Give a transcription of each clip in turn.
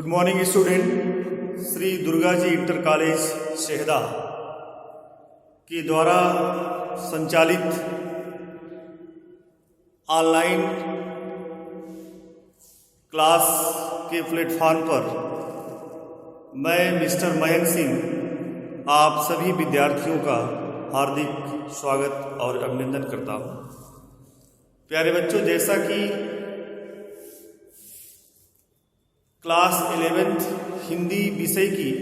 Good morning student. Shri Durga ji inter college Shahda के द्वारा संचालित ऑनलाइन क्लास के प्लेटफॉर्म पर मैं मिस्टर मयंक सिंह आप सभी विद्यार्थियों का हार्दिक स्वागत और अभिनंदन करता हूँ। प्यारे बच्चों, जैसा कि क्लास 11th हिंदी विषय की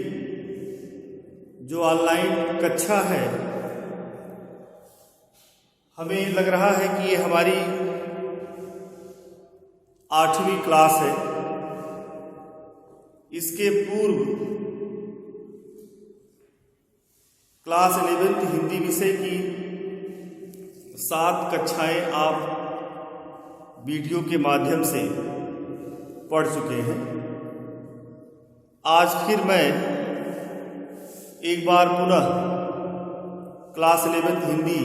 जो ऑनलाइन कक्षा है, हमें लग रहा है कि ये हमारी 8वीं क्लास है। इसके पूर्व क्लास 11th हिंदी विषय की 7 कक्षाएं आप वीडियो के माध्यम से पढ़ चुके हैं। आज फिर मैं एक बार पुनः क्लास 11th हिंदी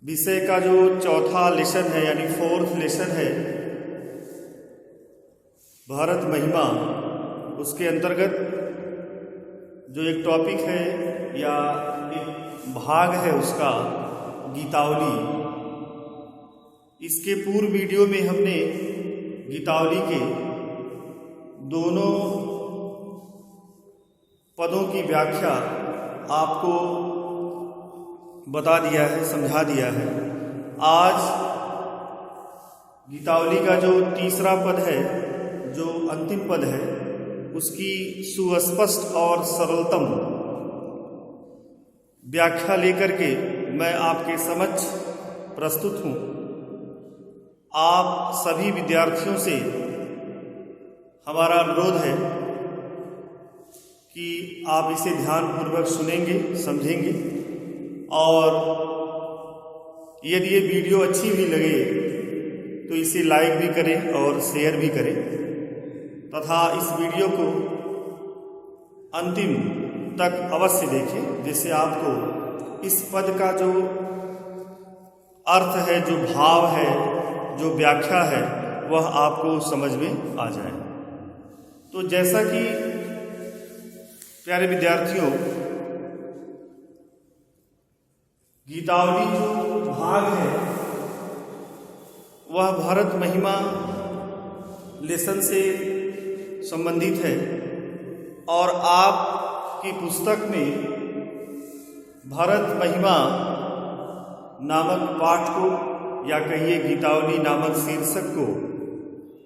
विषय का जो चौथा लेसन है यानी 4th लेसन है, भारत महिमा, उसके अंतर्गत जो एक टॉपिक है या एक भाग है उसका गीतावली। इसके पूर्व वीडियो में हमने गीतावली के दोनों पदों की व्याख्या आपको बता दिया है, समझा दिया है। आज गीतावली का जो तीसरा पद है, जो अंतिम पद है, उसकी सुस्पष्ट और सरलतम व्याख्या लेकर के मैं आपके समक्ष प्रस्तुत हूँ। आप सभी विद्यार्थियों से हमारा अनुरोध है कि आप इसे ध्यानपूर्वक सुनेंगे, समझेंगे, और यदि ये वीडियो अच्छी भी लगे तो इसे लाइक भी करें और शेयर भी करें, तथा इस वीडियो को अंतिम तक अवश्य देखें, जिससे आपको इस पद का जो अर्थ है, जो भाव है, जो व्याख्या है, वह आपको समझ में आ जाए। तो जैसा कि प्यारे विद्यार्थियों, गीतावली जो भाग है वह भारत महिमा लेसन से संबंधित है, और आपकी पुस्तक में भारत महिमा नामक पाठ को, या कहिए गीतावली नामक शीर्षक को,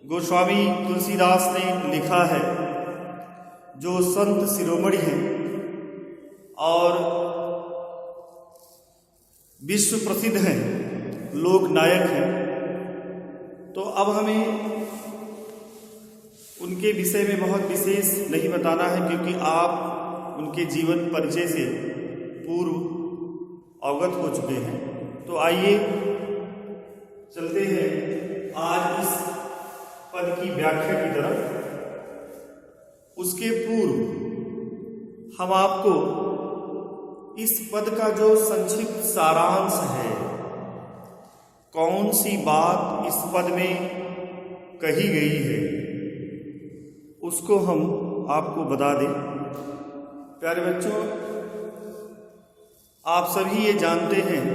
गोस्वामी तुलसीदास ने लिखा है, जो संत शिरोमणि हैं और विश्व प्रसिद्ध हैं, लोक नायक हैं। तो अब हमें उनके विषय में बहुत विशेष नहीं बताना है, क्योंकि आप उनके जीवन परिचय से पूर्व अवगत हो चुके हैं। तो आइए चलते हैं आज इस पद की व्याख्या की तरफ। उसके पूर्व हम आपको इस पद का जो संक्षिप्त सारांश है, कौन सी बात इस पद में कही गई है, उसको हम आपको बता दें। प्यारे बच्चों, आप सभी ये जानते हैं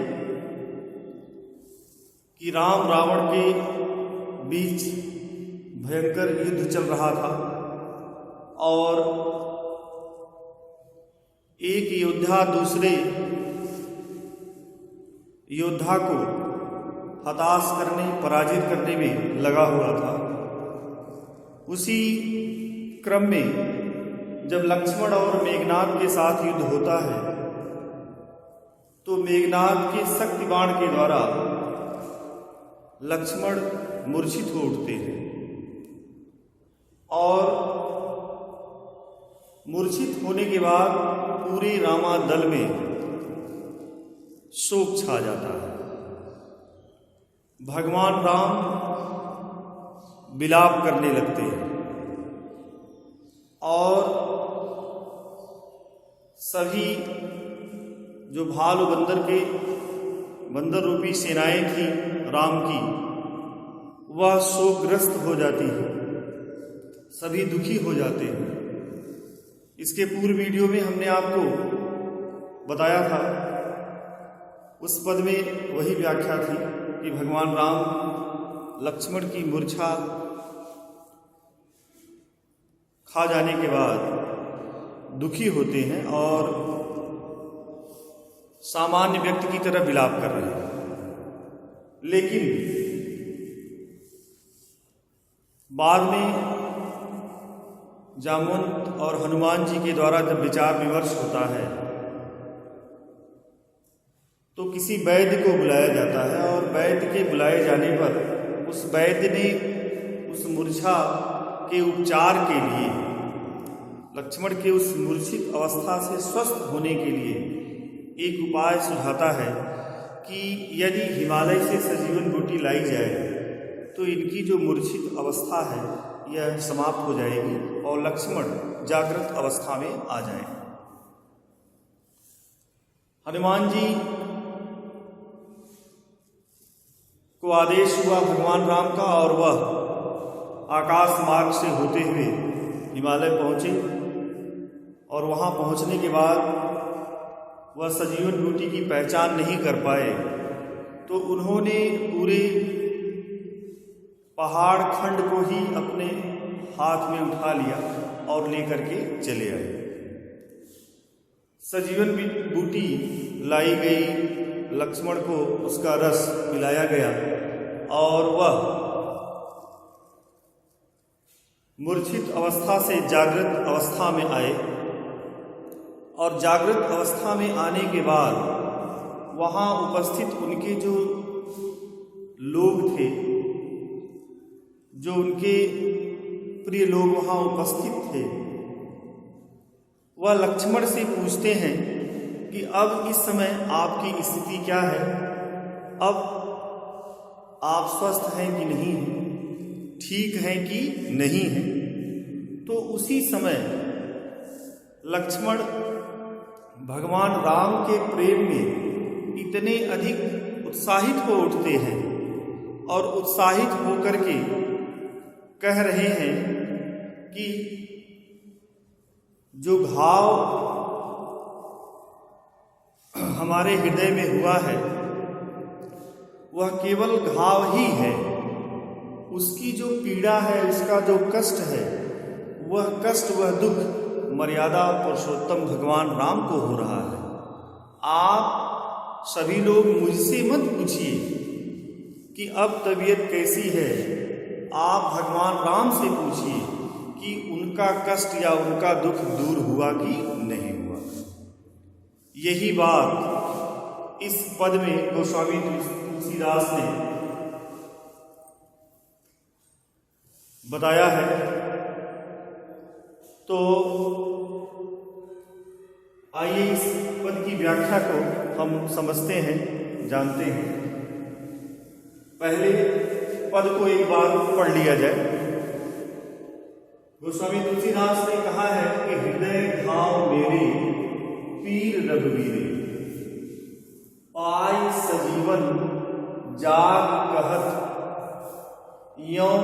कि राम रावण के बीच भयंकर युद्ध चल रहा था, और एक योद्धा दूसरे योद्धा को हताश करने, पराजित करने में लगा हुआ था। उसी क्रम में जब लक्ष्मण और मेघनाद के साथ युद्ध होता है, तो मेघनाद के शक्ति बाण के द्वारा लक्ष्मण मूर्छित हो उठते हैं, और मूर्छित होने के बाद पूरे रामा दल में शोक छा जाता है। भगवान राम विलाप करने लगते हैं, और सभी जो भालू बंदर रूपी सेनाएं थी राम की, वह शोकग्रस्त हो जाती है। सभी दुखी हो जाते हैं। इसके पूर्व वीडियो में हमने आपको बताया था, उस पद में वही व्याख्या थी कि भगवान राम लक्ष्मण की मूर्छा खा जाने के बाद दुखी होते हैं और सामान्य व्यक्ति की तरह विलाप कर रहे हैं। लेकिन बाद में जामवंत और हनुमान जी के द्वारा जब विचार विमर्श होता है तो किसी वैद्य को बुलाया जाता है और वैद्य के बुलाए जाने पर उस वैद्य ने उस मूर्छा के उपचार के लिए, लक्ष्मण के उस मूर्छित अवस्था से स्वस्थ होने के लिए एक उपाय सुझाता है कि यदि हिमालय से सजीवन बूटी लाई जाए तो इनकी जो मूर्छित अवस्था है यह समाप्त हो जाएगी और लक्ष्मण जागृत अवस्था में आ जाए। हनुमान जी को आदेश हुआ भगवान राम का और वह आकाश मार्ग से होते हुए हिमालय पहुंचे और वहां पहुंचने के बाद वह सजीवन बूटी की पहचान नहीं कर पाए तो उन्होंने पूरे पहाड़ खंड को ही अपने हाथ में उठा लिया और लेकर के चले आए। सजीवन बूटी लाई गई, लक्ष्मण को उसका रस पिलाया गया और वह मूर्छित अवस्था से जागृत अवस्था में आए और जागृत अवस्था में आने के बाद वहाँ उपस्थित उनके जो लोग थे, जो उनके प्रिय लोग वहाँ उपस्थित थे, वह लक्ष्मण से पूछते हैं कि अब इस समय आपकी स्थिति क्या है, अब आप स्वस्थ हैं कि नहीं हैं, ठीक हैं कि नहीं हैं। तो उसी समय लक्ष्मण भगवान राम के प्रेम में इतने अधिक उत्साहित हो उठते हैं और उत्साहित होकर के कह रहे हैं कि जो घाव हमारे हृदय में हुआ है वह केवल घाव ही है, उसकी जो पीड़ा है, उसका जो कष्ट है, वह कष्ट, वह दुख मर्यादा पुरुषोत्तम भगवान राम को हो रहा है। आप सभी लोग मुझसे मत पूछिए कि अब तबीयत कैसी है, आप भगवान राम से पूछिए कि उनका कष्ट या उनका दुख दूर हुआ कि नहीं हुआ। यही बात इस पद में गोस्वामी तुलसीदास ने बताया है। तो आइए इस पद की व्याख्या को हम समझते हैं, जानते हैं। पहले पद को एक बार पढ़ लिया जाए। गोस्वामी तुलसीदास ने कहा है कि हृदय घाव मेरे पीर रघुवीरे, पाई सजीवन जाग कहत, यों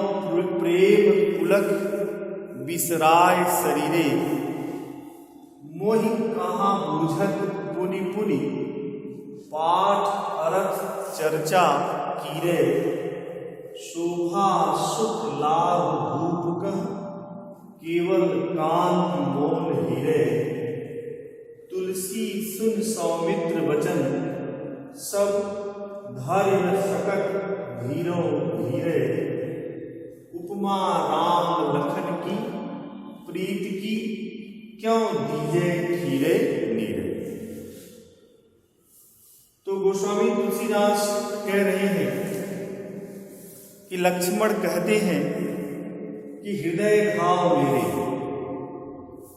प्रेम पुलक बिसराय शरीरे, मोहि कहाँ बूझत पुनि पुनि, पाठ अर्थ चर्चा कीरे, शोभा सुख लाभ धूप कह, केवल कांति मोल हीरे, तुलसी सुन सौमित्र वचन, सब धर्य न सकत धीरो धीरे, उपमा राम लखन की प्रीत की, क्यों दीजे खीरे नीरे। तो गोस्वामी तुलसीदास कह रहे हैं कि लक्ष्मण कहते हैं कि हृदय घाव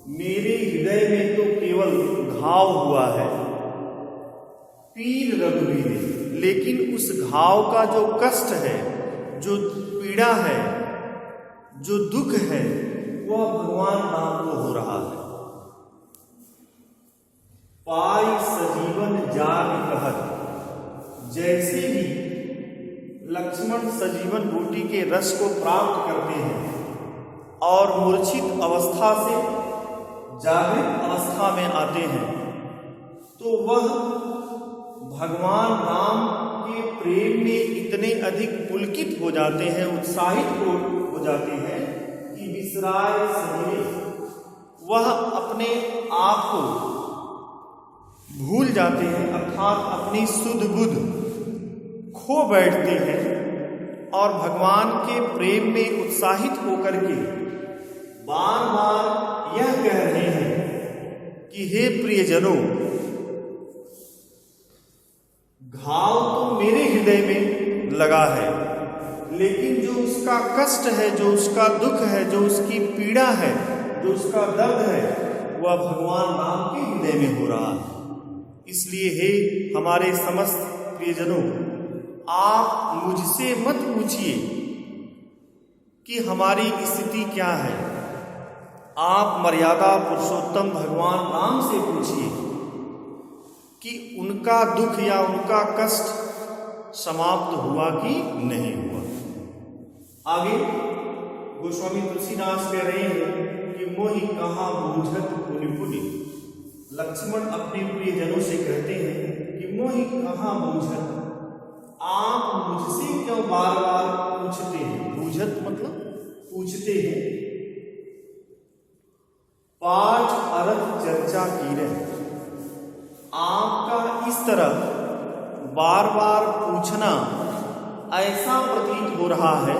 मेरे हृदय में तो केवल घाव हुआ है, पीर रघुवीरे, लेकिन उस घाव का जो कष्ट है, जो पीड़ा है, जो दुख है, वह भगवान राम को हो रहा है। पाई सजीवन जाग कहत, जैसे ही लक्ष्मण सजीवन बूटी के रस को प्राप्त करते हैं और मूर्छित अवस्था से जागृत अवस्था में आते हैं तो वह भगवान राम के प्रेम में इतने अधिक पुलकित हो जाते हैं, उत्साहित हो जाते हैं कि विसराय सवेरे वह अपने आप को भूल जाते हैं, अर्थात अपनी सुध बुध खो बैठते हैं और भगवान के प्रेम में उत्साहित होकर के बार बार यह कह रहे हैं कि हे प्रियजनों, घाव तो मेरे हृदय में लगा है, लेकिन जो उसका कष्ट है, जो उसका दुख है, जो उसकी पीड़ा है, जो उसका दर्द है, वह भगवान राम के हृदय में हो रहा है। इसलिए हे हमारे समस्त प्रियजनों, आप मुझसे मत पूछिए कि हमारी स्थिति क्या है, आप मर्यादा पुरुषोत्तम भगवान राम से पूछिए कि उनका दुख या उनका कष्ट समाप्त हुआ कि नहीं हुआ। आगे गोस्वामी तुलसीदास कह रहे हैं कि मोहि कहाँ बूझत पुनि पुनि। लक्ष्मण अपने प्रियजनों से कहते हैं कि मोहि कहाँ बूझत, आप मुझसे क्यों बार बार पूछते हैं। बूझत मतलब पूछते हैं। पाठ अर्थ चर्चा की रहे, आपका इस तरह बार बार पूछना ऐसा प्रतीत हो रहा है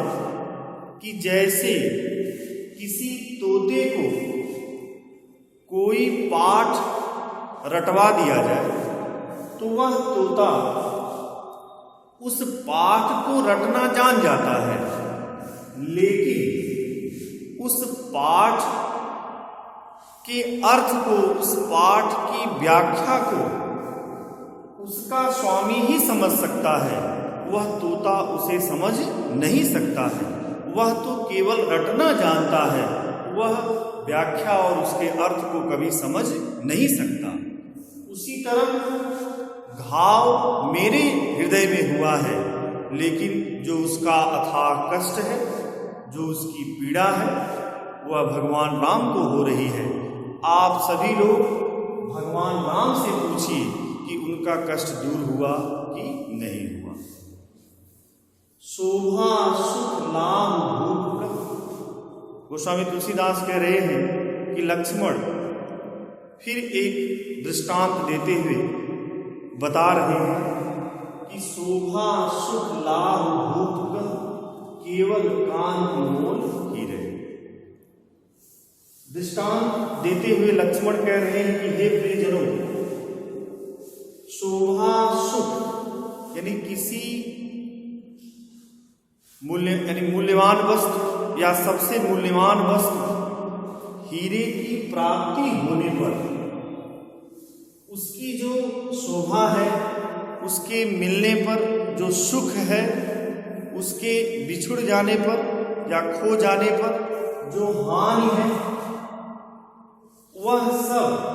कि जैसे किसी तोते को कोई पाठ रटवा दिया जाए तो वह तोता उस पाठ को रटना जान जाता है, लेकिन उस पाठ के अर्थ को, उस पाठ की व्याख्या को उसका स्वामी ही समझ सकता है, वह तोता उसे समझ नहीं सकता है। वह तो केवल रटना जानता है, वह व्याख्या और उसके अर्थ को कभी समझ नहीं सकता। उसी तरह घाव मेरे हृदय में हुआ है, लेकिन जो उसका अथाह कष्ट है, जो उसकी पीड़ा है, वह भगवान राम को हो रही है। आप सभी लोग भगवान राम से पूछिए कि उनका कष्ट दूर हुआ कि नहीं हुआ। शोभा सुख लाभ भूप। गोस्वामी तुलसीदास कह रहे हैं कि लक्ष्मण फिर एक दृष्टांत देते हुए बता रहे हैं कि शोभा सुख लाभ भूप केवल कांति मोल ही रहे। दृष्टांत देते हुए लक्ष्मण कह रहे हैं कि हे प्रियजनों, शोभा सुख यानी किसी मूल्यवान वस्तु या सबसे मूल्यवान वस्तु हीरे की प्राप्ति होने पर उसकी जो शोभा है, उसके मिलने पर जो सुख है, उसके बिछुड़ जाने पर या खो जाने पर जो हानि है, वह सब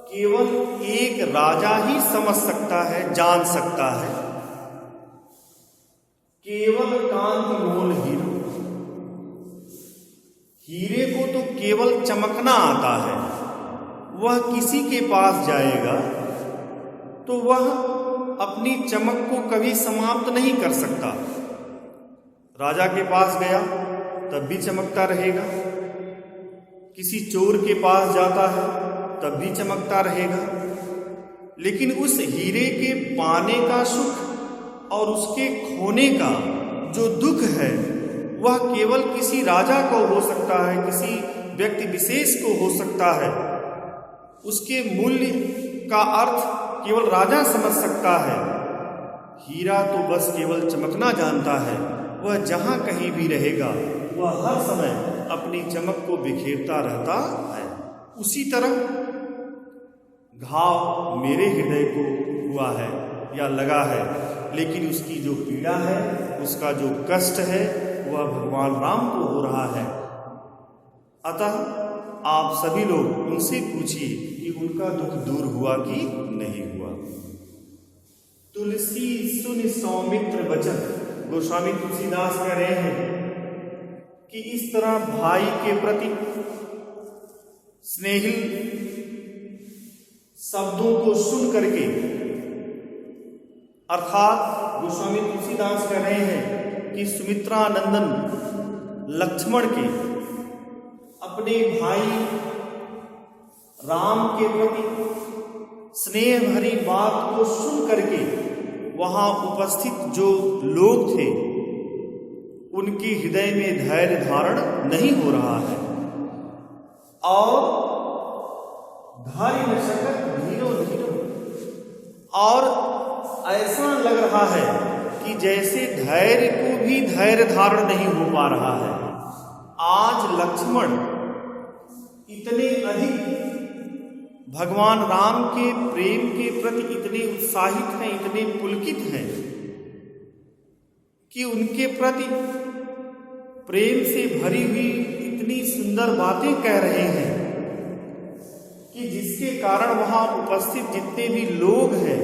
केवल एक राजा ही समझ सकता है, जान सकता है। केवल कांति मोल हीरो। हीरे को तो केवल चमकना आता है, वह किसी के पास जाएगा तो वह अपनी चमक को कभी समाप्त नहीं कर सकता। राजा के पास गया तब भी चमकता रहेगा, किसी चोर के पास जाता है तब भी चमकता रहेगा, लेकिन उस हीरे के पाने का सुख और उसके खोने का जो दुख है, वह केवल किसी राजा को हो सकता है, किसी व्यक्ति विशेष को हो सकता है। उसके मूल्य का अर्थ केवल राजा समझ सकता है। हीरा तो बस केवल चमकना जानता है, वह जहाँ कहीं भी रहेगा वह हर समय अपनी चमक को बिखेरता रहता है। उसी तरह घाव मेरे हृदय को हुआ है या लगा है, लेकिन उसकी जो पीड़ा है, उसका जो कष्ट है, वह भगवान राम को हो रहा है। अतः आप सभी लोग उनसे पूछिए कि उनका दुख दूर हुआ कि नहीं हुआ। तुलसी सुन सौमित्र वचन। गोस्वामी तुलसीदास कह रहे हैं कि इस तरह भाई के प्रति स्नेहिल शब्दों को सुन करके, अर्थात गोस्वामी तुलसीदास कह रहे हैं कि सुमित्रा नंदन लक्ष्मण के अपने भाई राम के प्रति स्नेह भरी बात को सुन करके वहां उपस्थित जो लोग थे उनके हृदय में धैर्य धारण नहीं हो रहा है और धैर्य न सकत धीरो धीरो, और ऐसा लग रहा है कि जैसे धैर्य को भी धैर्य धारण नहीं हो पा रहा है। आज लक्ष्मण इतने अधिक भगवान राम के प्रेम के प्रति इतने उत्साहित हैं, इतने पुलकित हैं कि उनके प्रति प्रेम से भरी हुई इतनी सुंदर बातें कह रहे हैं कि जिसके कारण वहां उपस्थित जितने भी लोग हैं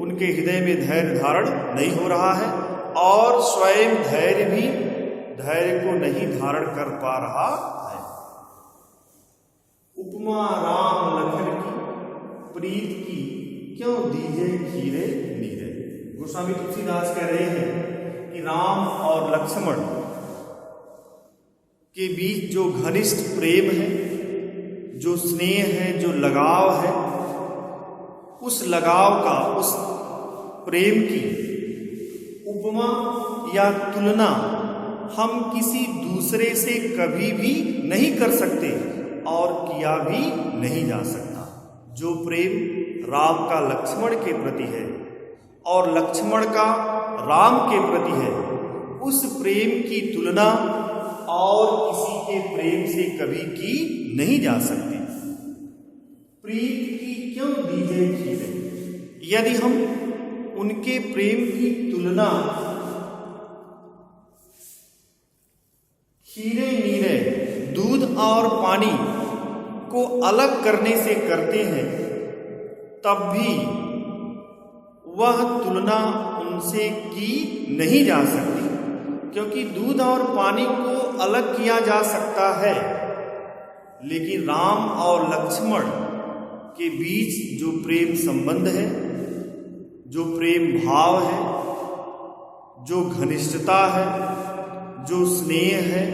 उनके हृदय में धैर्य धारण नहीं हो रहा है और स्वयं धैर्य भी धैर्य को नहीं धारण कर पा रहा है। उपमा राम लखन की प्रीत की क्यों दीजे खीरे नीरे। गोस्वामी तुलसीदास कह रहे हैं कि राम और लक्ष्मण के बीच जो घनिष्ठ प्रेम है, जो स्नेह है, जो लगाव है, उस लगाव का, उस प्रेम की उपमा या तुलना हम किसी दूसरे से कभी भी नहीं कर सकते और किया भी नहीं जा सकता। जो प्रेम राम का लक्ष्मण के प्रति है और लक्ष्मण का राम के प्रति है, उस प्रेम की तुलना और किसी के प्रेम से कभी की नहीं जा सकती। प्रीत की क्यों दीजे खीरे। यदि हम उनके प्रेम की तुलना खीरे नीरे, दूध और पानी को अलग करने से करते हैं, तब भी वह तुलना उनसे की नहीं जा सकती, क्योंकि दूध और पानी को अलग किया जा सकता है, लेकिन राम और लक्ष्मण के बीच जो प्रेम संबंध है, जो प्रेम भाव है, जो घनिष्ठता है, जो स्नेह है,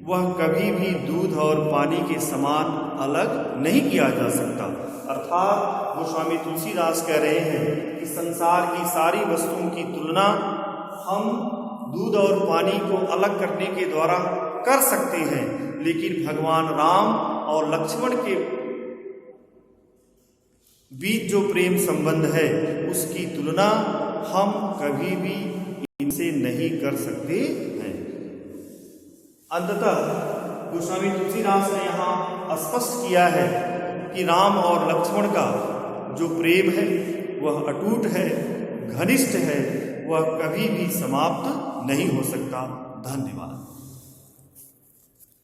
वह कभी भी दूध और पानी के समान अलग नहीं किया जा सकता। अर्थात गोस्वामी तुलसीदास कह रहे हैं कि संसार की सारी वस्तुओं की तुलना हम दूध और पानी को अलग करने के द्वारा कर सकते हैं, लेकिन भगवान राम और लक्ष्मण के बीच जो प्रेम संबंध है उसकी तुलना हम कभी भी इनसे नहीं कर सकते हैं। अंततः गोस्वामी तुलसीदास ने यहाँ स्पष्ट किया है कि राम और लक्ष्मण का जो प्रेम है वह अटूट है, घनिष्ठ है, वह कभी भी समाप्त नहीं हो सकता। धन्यवाद।